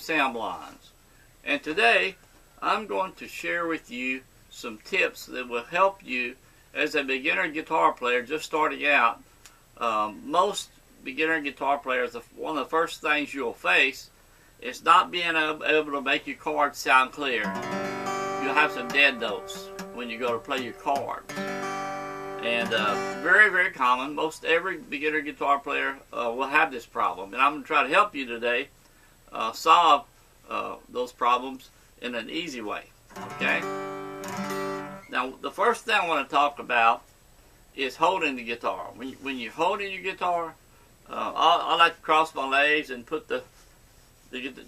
sound blinds. And today I'm going to share with you some tips that will help you as a beginner guitar player just starting out. Most beginner guitar players, one of the first things you'll face is not being able to make your chords sound clear. You'll have some dead notes when you go to play your chords. And very, very common. Most every beginner guitar player will have this problem. And I'm going to try to help you today solve those problems in an easy way. Okay? Now, the first thing I want to talk about is holding the guitar. When you're holding your guitar, I like to cross my legs and put the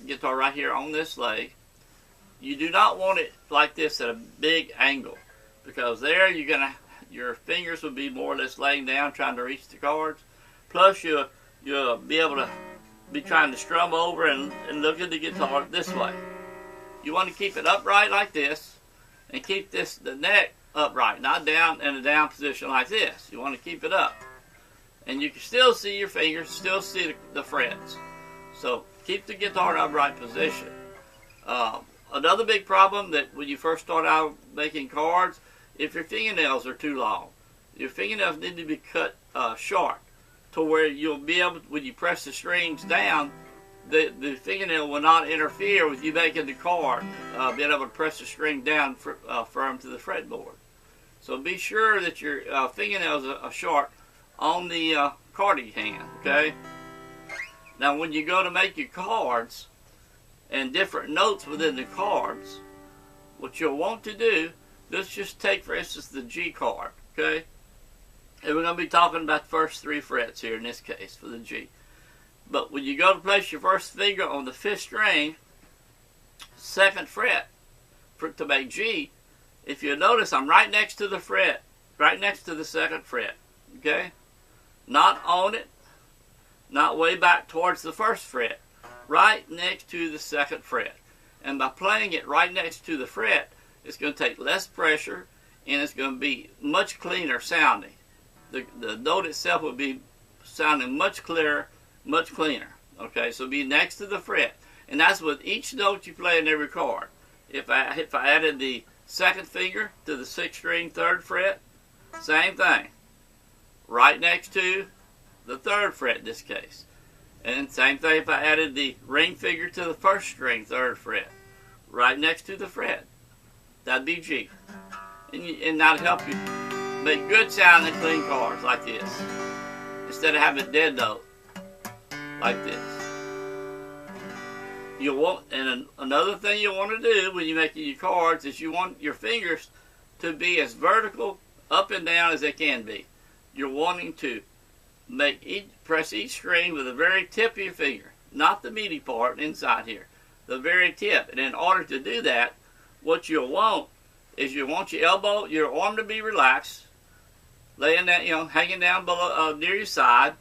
guitar right here on this leg. You do not want it like this at a big angle, because there your fingers will be more or less laying down trying to reach the chords. Plus you'll be able to be trying to strum over and look at the guitar this way. You want to keep it upright like this, and keep the neck upright, not down in a down position like this. You want to keep it up. And you can still see your fingers, still see the frets. So keep the guitar in an upright position. Another big problem that when you first start out making chords, if your fingernails are too long, your fingernails need to be cut short to where you'll be able, when you press the strings down, the fingernail will not interfere with you making the chord, being able to press the string down firm to the fretboard. So be sure that your fingernails are short on the chording hand, okay? Now when you go to make your chords and different notes within the chords, what you'll want to do, let's just take for instance the G chord, okay? And we're going to be talking about the first 3 frets here in this case for the G. But when you go to place your first finger on the 5th string, 2nd fret, to make G, if you notice I'm right next to the fret, right next to the 2nd fret, okay? Not on it, not way back towards the 1st fret, right next to the 2nd fret. And by playing it right next to the fret, it's going to take less pressure and it's going to be much cleaner sounding. The note itself will be sounding much clearer, much cleaner. Okay, so be next to the fret. And that's with each note you play in every chord. If I added the 2nd finger to the 6th string, 3rd fret, same thing. Right next to the 3rd fret in this case. And same thing if I added the ring finger to the 1st string, 3rd fret. Right next to the fret. That'd be G. And that'll help you make good sounding clean chords like this. Instead of having a dead note like this. You want, and another thing you want to do when you're making your chords is you want your fingers to be as vertical up and down as they can be. You're wanting to press each string with the very tip of your finger, not the meaty part inside here, the very tip. And in order to do that, what you'll want is you want your elbow, your arm to be relaxed, laying down, hanging down below, near your side,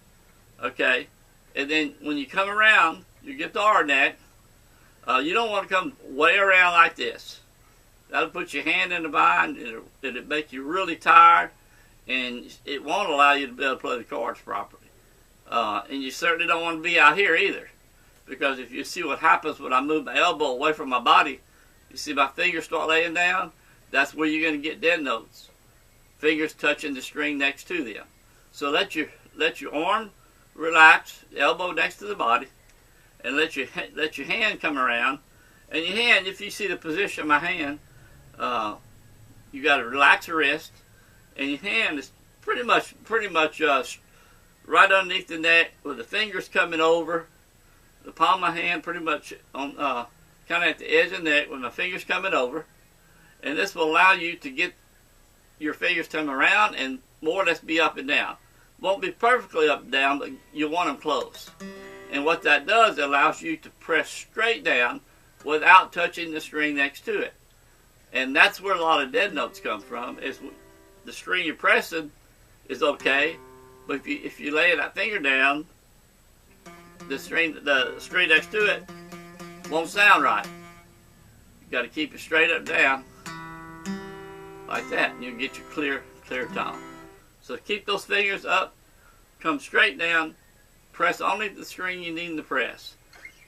okay. And then when you come around your guitar neck, you don't want to come way around like this. That'll put your hand in the bind. It'll make you really tired, and it won't allow you to be able to play the chords properly. And you certainly don't want to be out here either, because if you see what happens when I move my elbow away from my body, you see my fingers start laying down, that's where you're going to get dead notes. Fingers touching the string next to them. So let your arm relax, elbow next to the body, and let your hand come around. And your hand, if you see the position of my hand, you got to relax the wrist, and your hand is pretty much right underneath the neck with the fingers coming over. The palm of my hand pretty much on kind of at the edge of the neck with my fingers coming over. And this will allow you to get your fingers to come around and more or less be up and down. Won't be perfectly up and down, but you want them close. And what that does, it allows you to press straight down without touching the string next to it. And that's where a lot of dead notes come from, is the string you're pressing is okay, but if you lay that finger down, the string next to it won't sound right. You got to keep it straight up down like that, and you'll get your clear tone. So keep those fingers up, come straight down, press only the string you need to press.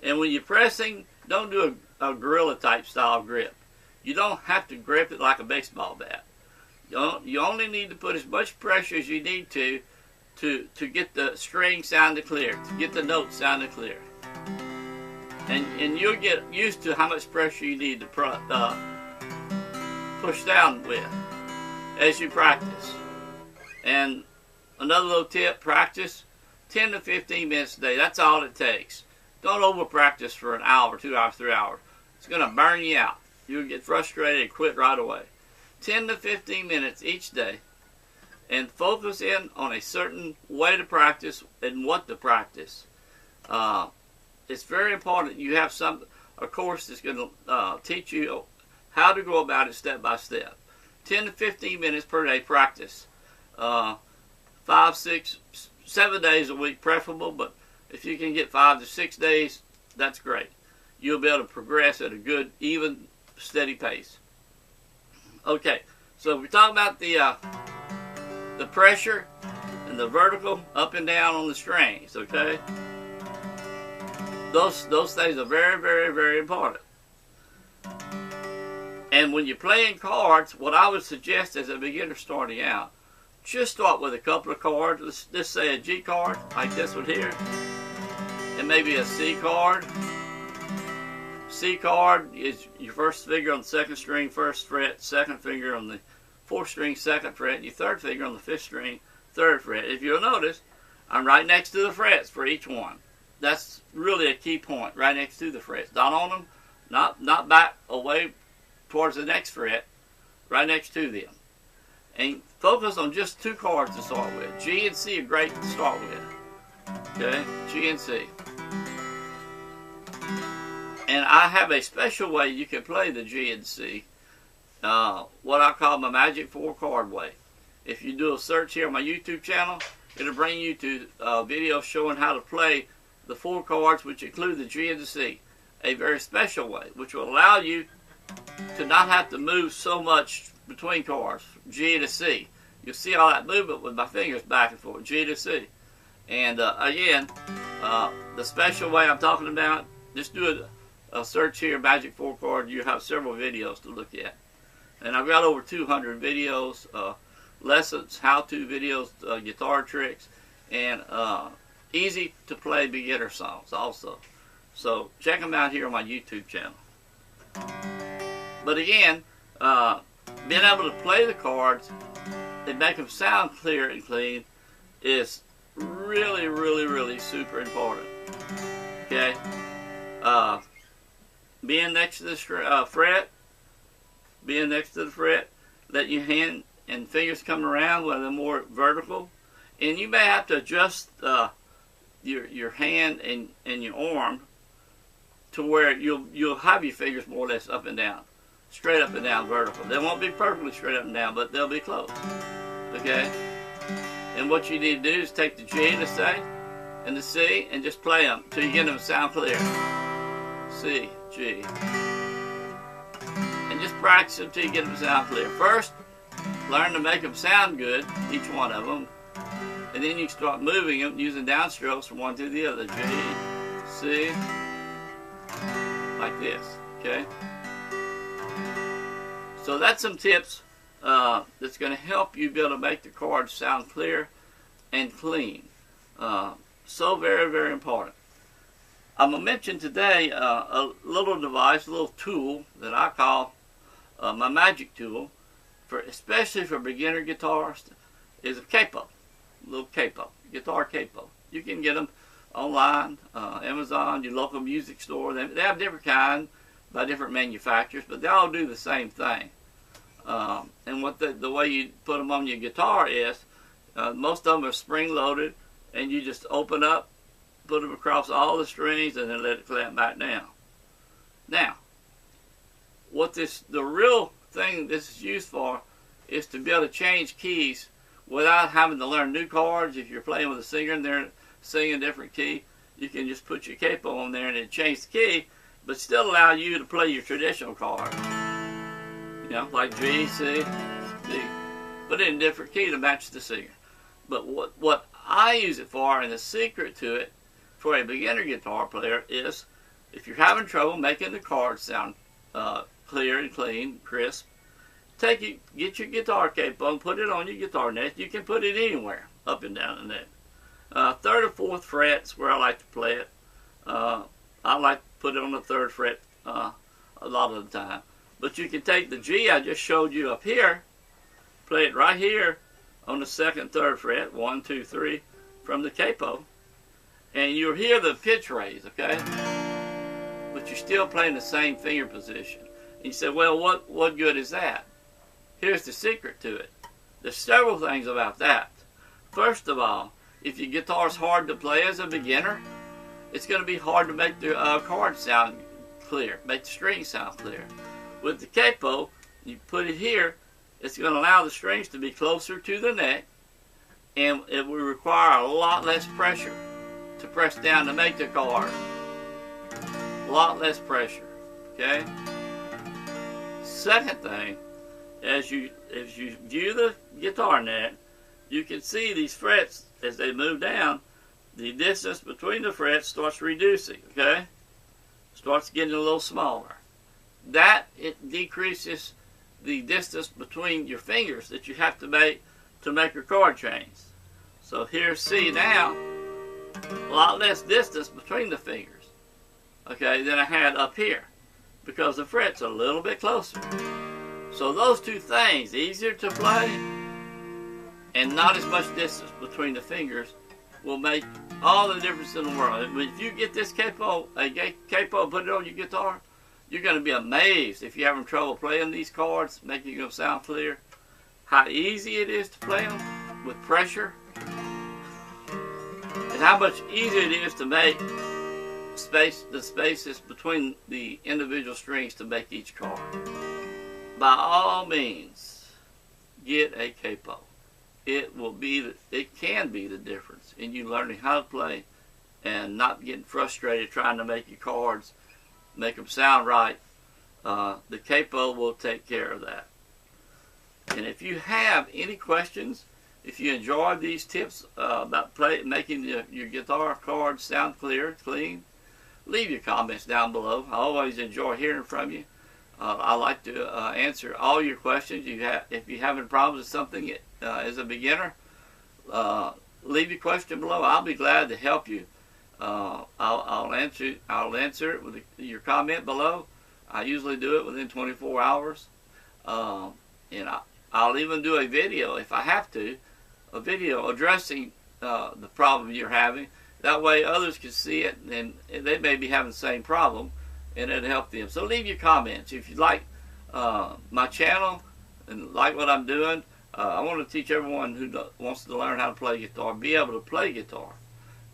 And when you're pressing, don't do a gorilla type style grip. You don't have to grip it like a baseball bat. You only need to put as much pressure as you need to get the string sounded clear, to get the notes sounded clear. And you'll get used to how much pressure you need to push down with as you practice. And another little tip, practice 10 to 15 minutes a day. That's all it takes. Don't over practice for an hour, 2 hours, 3 hours. It's going to burn you out. You'll get frustrated and quit right away. 10 to 15 minutes each day, and focus in on a certain way to practice and what to practice. It's very important you have a course that's going to teach you how to go about it step by step. 10 to 15 minutes per day practice. 5, 6, 7 days a week preferable, but if you can get 5 to 6 days, that's great. You'll be able to progress at a good, even, steady pace. Okay, so we're talking about the pressure and the vertical up and down on the strings, okay? Those things are very, very, very important. And when you're playing chords, what I would suggest as a beginner starting out, just start with a couple of chords. Let's just say a G chord, like this one here, and maybe a C chord. C chord is your first finger on the second string, first fret, second finger on the fourth string, second fret, and your third finger on the fifth string, third fret. If you'll notice, I'm right next to the frets for each one. That's really a key point, right next to the frets. Not on them, not back away towards the next fret, right next to them. And focus on just 2 chords to start with. G and C are great to start with. Okay, G and C. And I have a special way you can play the G and C, what I call my magic 4-chord way. If you do a search here on my YouTube channel, it'll bring you to videos showing how to play the 4 chords, which include the G and the C. A very special way, which will allow you to not have to move so much between chords, G to C. You'll see all that movement with my fingers back and forth, G to C. And again, the special way I'm talking about, just do a search here, Magic 4 Chord. You have several videos to look at. And I've got over 200 videos, lessons, how-to videos, guitar tricks, and easy to play beginner songs also. So check them out here on my YouTube channel. But again, being able to play the chords and make them sound clear and clean is really, really, really super important. Okay? Being next to the fret, let your hand and fingers come around where they're more vertical. And you may have to adjust your hand and your arm to where you'll have your fingers more or less up and down. Straight up and down vertical. They won't be perfectly straight up and down, but they'll be close. Okay? And what you need to do is take the G, let's say, and the C, and just play them until you get them to sound clear. C, G. And just practice them until you get them to sound clear. First, learn to make them sound good, each one of them. And then you start moving them using downstrokes from one to the other. G, C, like this. Okay? So that's some tips that's going to help you be able to make the chords sound clear and clean. So very, very important. I'm going to mention today a little device, a little tool that I call my magic tool, especially for beginner guitarists, is a capo, a little capo, guitar capo. You can get them online, Amazon, your local music store. They have different kinds by different manufacturers, but they all do the same thing. And what the way you put them on your guitar is, most of them are spring-loaded, and you just open up, put them across all the strings, and then let it clamp back down. Now, the real thing this is used for is to be able to change keys without having to learn new chords. If you're playing with a singer and they're singing a different key, you can just put your capo on there and it changes the key, but still allow you to play your traditional chords. You know, like G, C, D. Put it in a different key to match the singer. But what I use it for, and the secret to it for a beginner guitar player, is If you're having trouble making the chords sound clear and clean, crisp, get your guitar capo and put it on your guitar neck. You can put it anywhere, up and down the neck. Third or fourth fret's where I like to play it. I like to put it on the third fret a lot of the time. But you can take the G I just showed you up here, play it right here on the second, third fret, 1, 2, 3, from the capo, and you'll hear the pitch raise, okay? But you're still playing the same finger position. And you say, well, what good is that? Here's the secret to it. There's several things about that. First of all, if your guitar's hard to play as a beginner, it's going to be hard to make the chord sound clear, make the strings sound clear. With the capo, you put it here, it's going to allow the strings to be closer to the neck, and it will require a lot less pressure to press down to make the chord. A lot less pressure, okay? Second thing, as you view the guitar neck, you can see these frets as they move down. The distance between the frets starts reducing, okay? Starts getting a little smaller. That it decreases the distance between your fingers that you have to make your chord change. So here's C now, a lot less distance between the fingers, okay, than I had up here, because the fret's a little bit closer. So those two things, easier to play and not as much distance between the fingers, will make all the difference in the world. If you get this capo, put it on your guitar, you're going to be amazed if you're having trouble playing these chords, making them sound clear, how easy it is to play them with pressure, and how much easier it is to make the spaces between the individual strings to make each chord. By all means, get a capo. It can be the difference in you learning how to play and not getting frustrated trying to make your chords, make them sound right. The capo will take care of that. And if you have any questions, if you enjoy these tips about making your guitar chords sound clear, clean, leave your comments down below. I always enjoy hearing from you. I like to answer all your questions. If you're having problems with something as a beginner, leave your question below. I'll be glad to help you. I'll answer it with your comment below. I usually do it within 24 hours. And I'll even do a video if I have to, a video addressing the problem you're having. That way others can see it, and they may be having the same problem, and it'll help them. So leave your comments. If you like my channel and like what I'm doing, I want to teach everyone who wants to learn how to play guitar, be able to play guitar.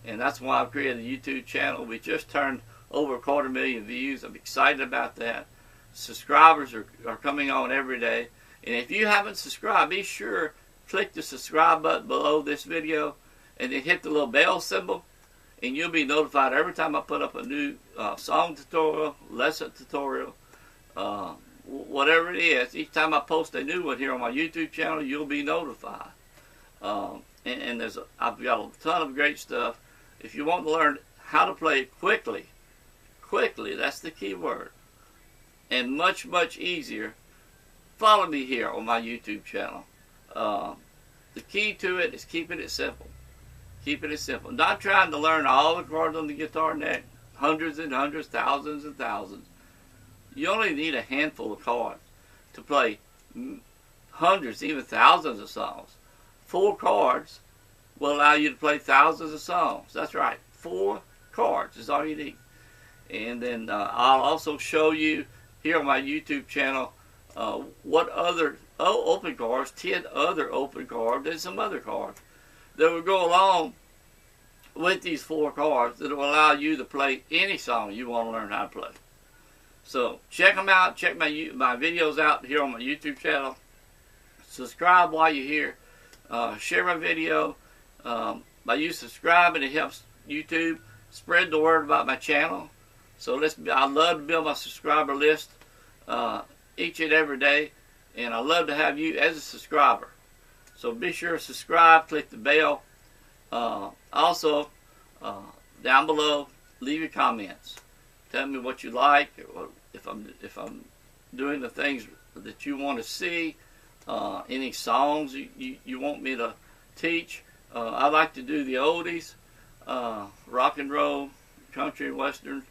And that's why I've created a YouTube channel. We just turned over 250,000 views. I'm excited about that. Subscribers are coming on every day. And if you haven't subscribed, be sure click the subscribe button below this video and then hit the little bell symbol, and you'll be notified every time I put up a new song tutorial, lesson tutorial, whatever it is. Each time I post a new one here on my YouTube channel, you'll be notified. And I've got a ton of great stuff. If you want to learn how to play quickly, that's the key word, and much, much easier, follow me here on my YouTube channel. The key to it is keeping it simple. Keeping it simple. Not trying to learn all the chords on the guitar neck, hundreds and hundreds, thousands and thousands. You only need a handful of chords to play hundreds, even thousands of songs. 4 chords will allow you to play thousands of songs. That's right. 4 chords is all you need. And then I'll also show you here on my YouTube channel what other open chords, 10 other open chords, and some other chords that will go along with these 4 chords that will allow you to play any song you want to learn how to play. So check them out. Check my videos out here on my YouTube channel. Subscribe while you're here. Share my video. By you subscribing, it helps YouTube spread the word about my channel. So I love to build my subscriber list each and every day, and I love to have you as a subscriber. So be sure to subscribe, click the bell. Also, down below, leave your comments. Tell me what you like, or if I'm doing the things that you want to see. Any songs you want me to teach. I like to do the oldies, rock and roll, country, western,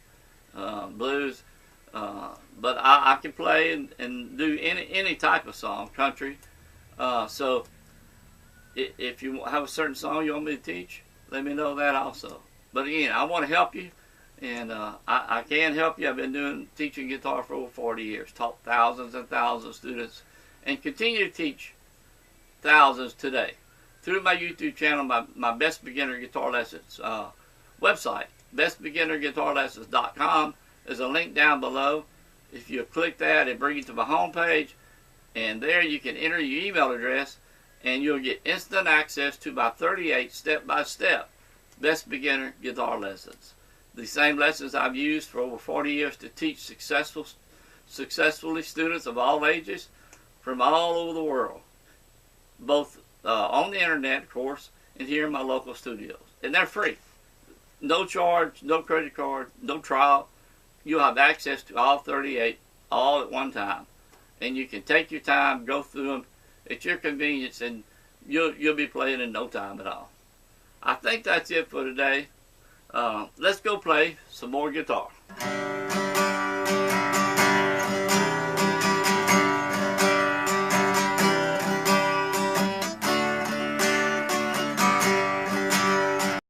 blues. But I can play and do any type of song, country. So if you have a certain song you want me to teach, let me know that also. But again, I want to help you, and I can help you. I've been teaching guitar for over 40 years, taught thousands and thousands of students, and continue to teach thousands today through my YouTube channel, my Best Beginner Guitar Lessons website, bestbeginnerguitarlessons.com. There's a link down below. If you click that, it brings you to my home page, and there you can enter your email address, and you'll get instant access to my 38 step-by-step Best Beginner Guitar Lessons. The same lessons I've used for over 40 years to teach successfully students of all ages from all over the world, both on the internet, of course, and here in my local studios. And they're free. No charge, no credit card, no trial. You'll have access to all 38 all at one time. And you can take your time, go through them at your convenience, and you'll be playing in no time at all. I think that's it for today. Let's go play some more guitar.